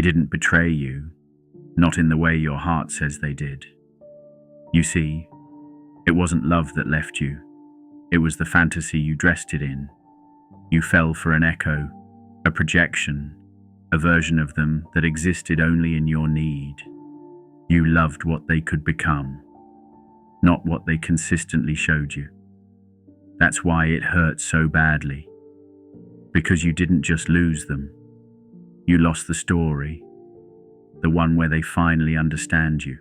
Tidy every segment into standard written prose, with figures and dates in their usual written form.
They didn't betray you, not in the way your heart says they did. You see, it wasn't love that left you. It was the fantasy you dressed it in. You fell for an echo, a projection, a version of them that existed only in your need. You loved what they could become, not what they consistently showed you. That's why it hurt so badly. Because you didn't just lose them. You lost the story, the one where they finally understand you,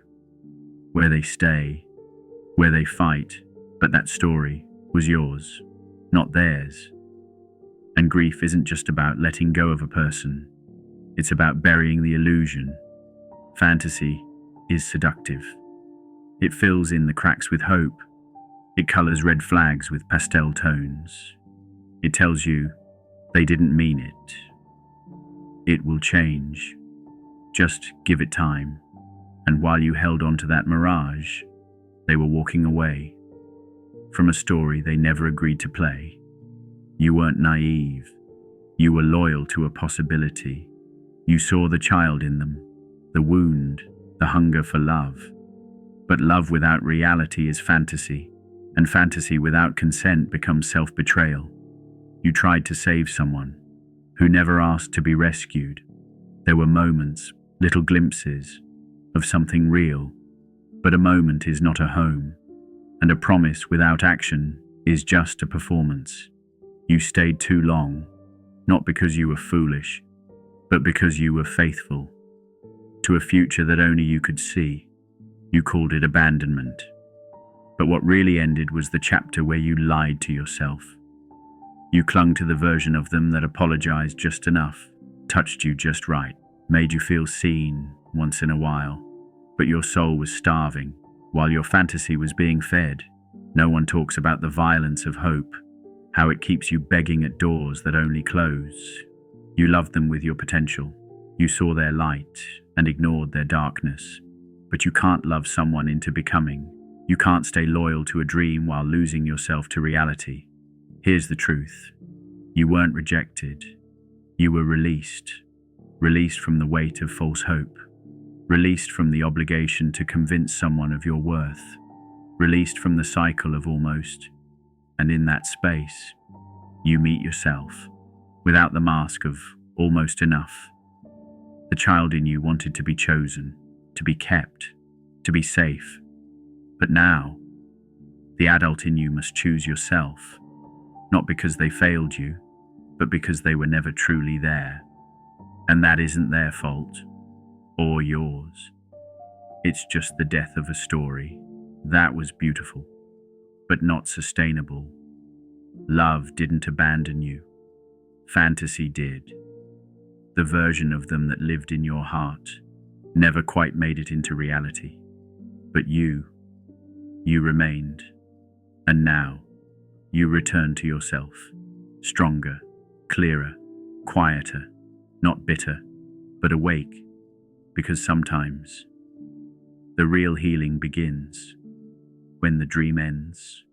where they stay, where they fight, but that story was yours, not theirs. And grief isn't just about letting go of a person, it's about burying the illusion. Fantasy is seductive. It fills in the cracks with hope. It colors red flags with pastel tones. It tells you they didn't mean it. It will change. Just give it time. And while you held on to that mirage, they were walking away from a story they never agreed to play. You weren't naive. You were loyal to a possibility. You saw the child in them, the wound, the hunger for love. But love without reality is fantasy, and fantasy without consent becomes self-betrayal. You tried to save someone who never asked to be rescued. There were moments, little glimpses of something real, but a moment is not a home, and a promise without action is just a performance. You stayed too long, not because you were foolish, but because you were faithful to a future that only you could see. You called it abandonment. But what really ended was the chapter where you lied to yourself. You clung to the version of them that apologized just enough, touched you just right, made you feel seen once in a while. But your soul was starving, while your fantasy was being fed. No one talks about the violence of hope, how it keeps you begging at doors that only close. You loved them with your potential. You saw their light and ignored their darkness. But you can't love someone into becoming. You can't stay loyal to a dream while losing yourself to reality. Here's the truth. You weren't rejected. You were released. Released from the weight of false hope. Released from the obligation to convince someone of your worth. Released from the cycle of almost. And in that space, you meet yourself, without the mask of almost enough. The child in you wanted to be chosen, to be kept, to be safe. But now, the adult in you must choose yourself, not because they failed you, but because they were never truly there. And that isn't their fault, or yours. It's just the death of a story. That was beautiful, but not sustainable. Love didn't abandon you. Fantasy did. The version of them that lived in your heart never quite made it into reality. But you remained. And now, you return to yourself, stronger, clearer, quieter, not bitter, but awake. Because sometimes, the real healing begins when the dream ends.